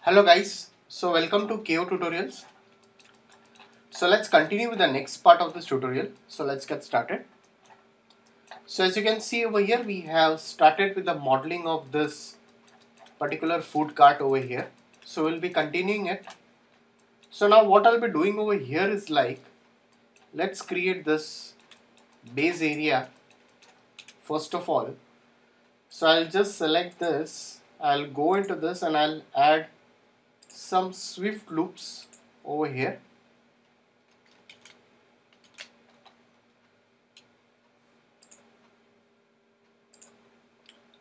Hello guys, so welcome to KO Tutorials. So let's continue with the next part of this tutorial. So let's get started. So as you can see over here, we have started with the modeling of this particular food cart over here. So we'll be continuing it. So now what I'll be doing over here is let's create this base area first of all. So I'll just select this, I'll go into this and I'll add some Swift loops over here.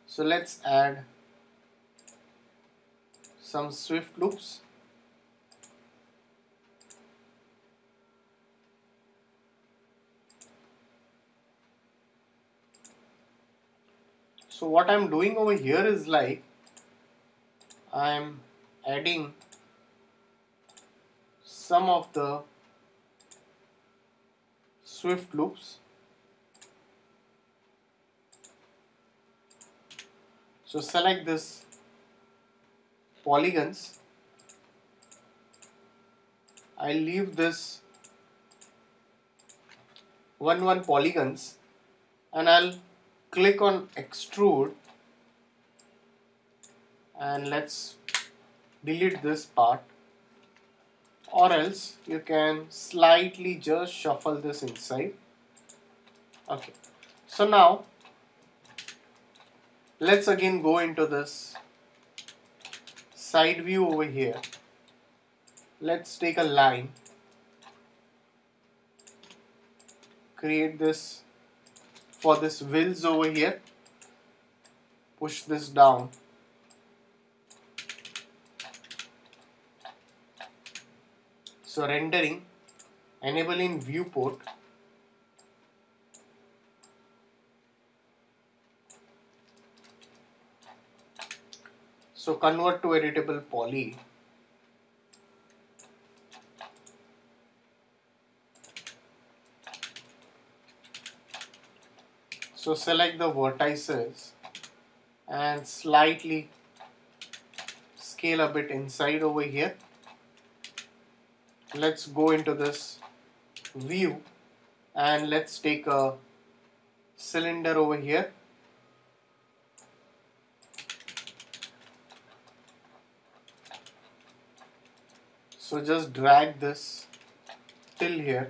So let's add some Swift loops. So what I'm doing over here is I'm adding some of the Swift loops. So select this polygons. I'll leave this 1 polygons and I'll click on extrude and let's delete this part, or else you can slightly just shuffle this inside. Okay, so now let's again go into this side view over here. Let's take a line, create this for this wheels over here, push this down. So rendering, enabling viewport. So convert to editable poly. So select the vertices and slightly scale a bit inside over here. Let's go into this view and let's take a cylinder over here. So just drag this till here,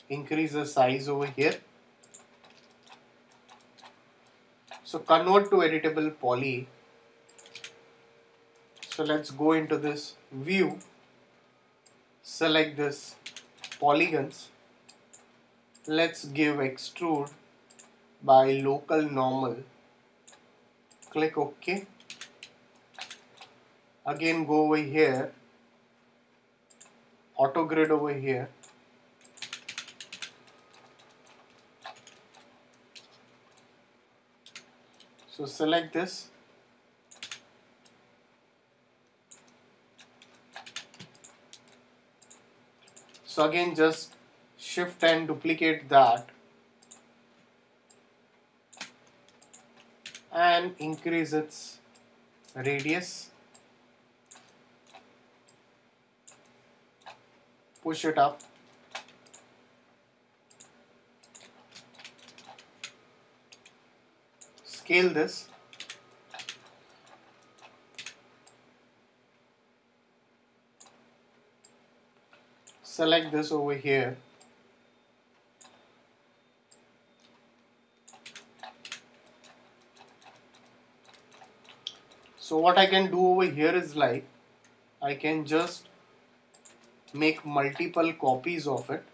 increase the size over here. So convert to editable poly. So let's go into this view, select this polygons. Let's give extrude by local normal. Click OK. Again go over here, auto grid over here. So select this. So again just shift and duplicate that and increase its radius. Push it up. Scale this. Select this over here. So what I can do over here is I can just make multiple copies of it.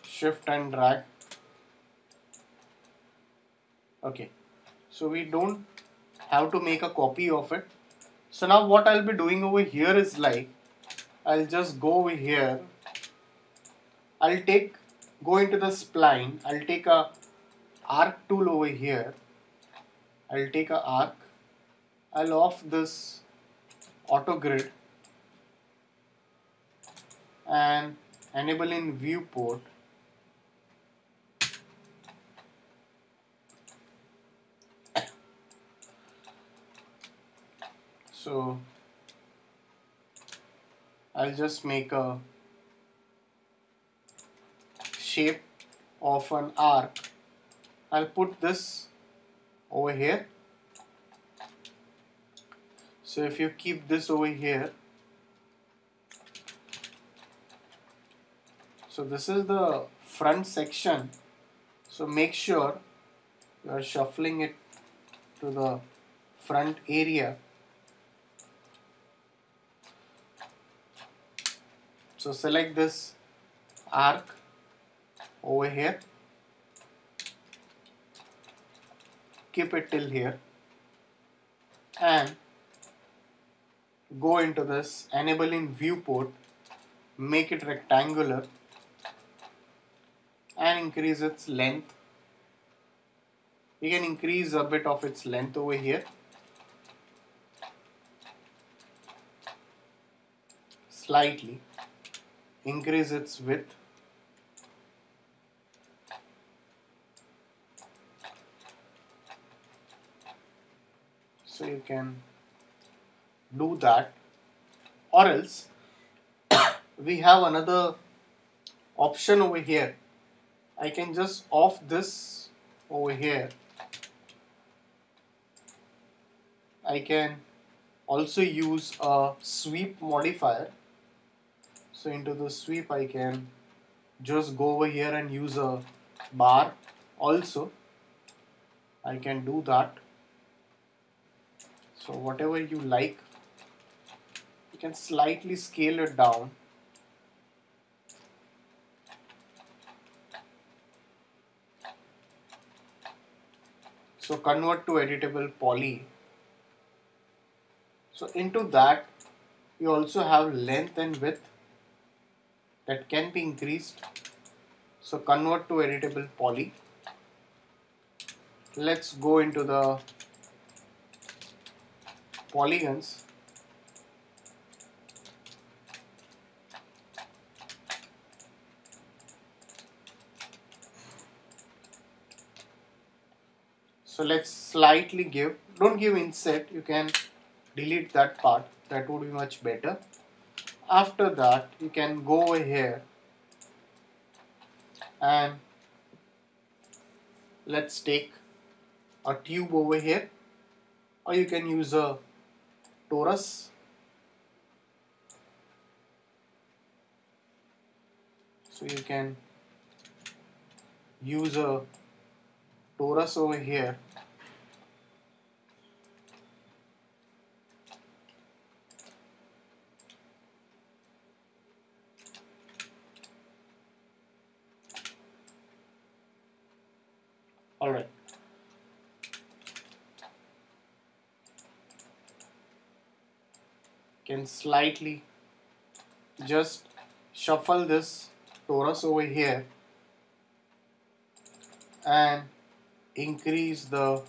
Shift and drag. Okay, so we don't have to make a copy of it. So now what I'll be doing over here is I'll just go over here. I'll go into the spline. I'll take a arc tool over here. I'll take a arc. I'll off this auto grid and enable in viewport. So I'll just make a shape of an arc. I'll put this over here. So if you keep this over here, so this is the front section. So make sure you are shuffling it to the front area. So select this arc over here, keep it till here, and go into this enabling viewport, make it rectangular and increase its length. You can increase a bit of its length over here, slightly increase its width. So you can do that, or else we have another option over here. I can just off this over here. I can also use a sweep modifier. So into the sweep I can just go over here and use a bar also. I can do that. So whatever you like, you can slightly scale it down. So convert to editable poly. So into that you also have length and width that can be increased. So convert to editable poly. Let's go into the polygons. So let's slightly give, don't give inset, you can delete that part, that would be much better. After that you can go over here and let's take a tube over here, or you can use a torus. So you can use a torus over here. Alright. Can slightly just shuffle this torus over here and increase the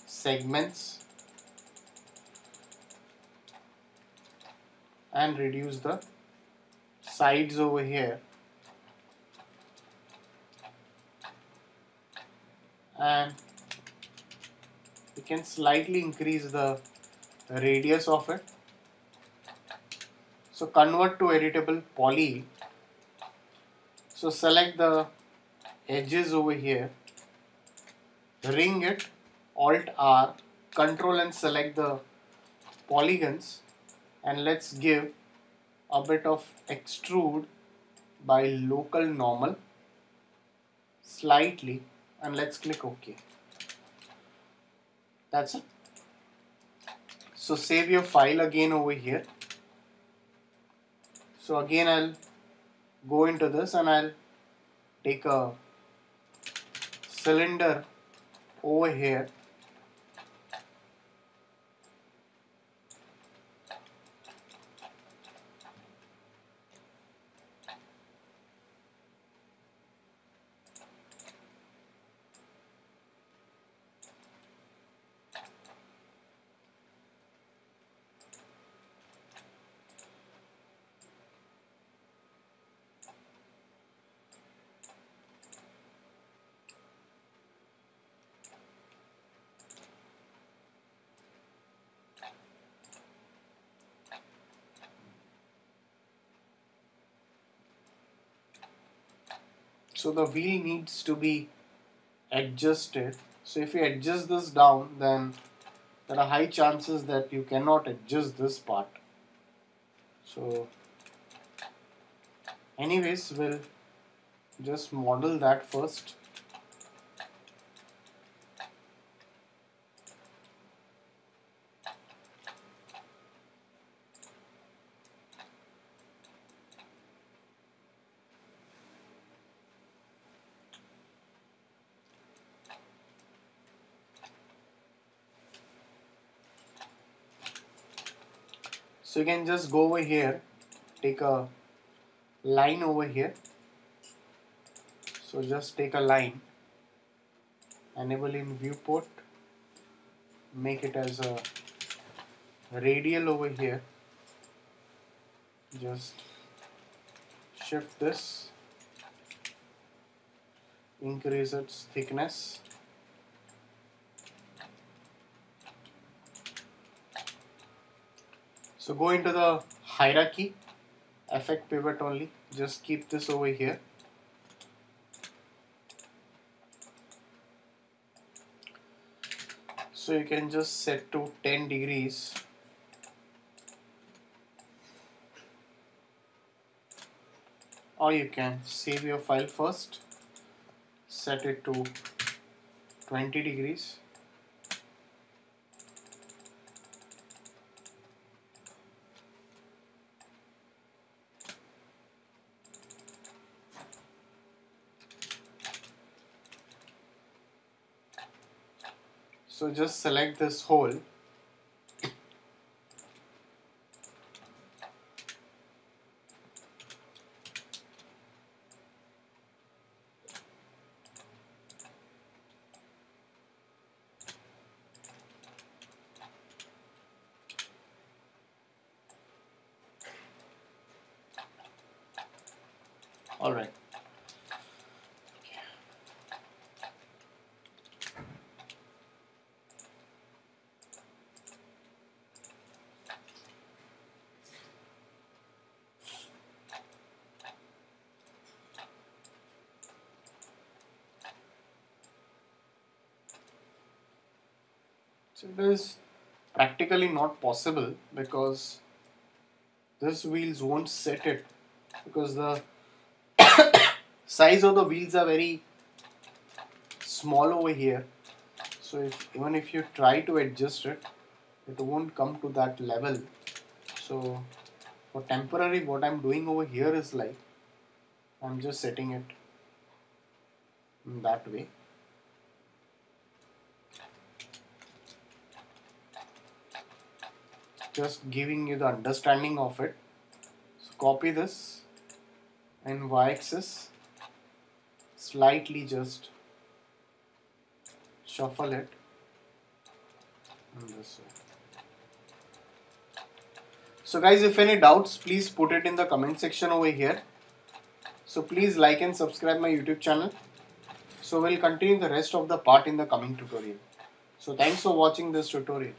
segments and reduce the sides over here, and you can slightly increase the radius of it. So convert to editable poly. So select the edges over here, ring it, Alt R, Control and select the polygons, and let's give a bit of extrude by local normal slightly, and let's click OK. That's it. So save your file again over here. So again I'll go into this and I'll take a cylinder over here. So the wheel needs to be adjusted. So if you adjust this down, then there are high chances that you cannot adjust this part. So anyways, we'll just model that first. So you can just go over here, take a line over here. So just take a line, enable in viewport, make it as a radial over here. Just shift this, increase its thickness. So go into the hierarchy, effect pivot only, just keep this over here. So you can just set to 10 degrees. Or you can save your file first, set it to 20 degrees. So just select this hole. All right. So it is practically not possible because this wheels won't set it, because the size of the wheels are very small over here. So even if you try to adjust it, it won't come to that level. So for temporary, what I'm doing over here is like I'm just setting it in that way. Just giving you the understanding of it. So copy this and y-axis, slightly just shuffle it in this way. So guys, if any doubts, please put it in the comment section over here. So please like and subscribe my YouTube channel. So we'll continue the rest of the part in the coming tutorial. So thanks for watching this tutorial.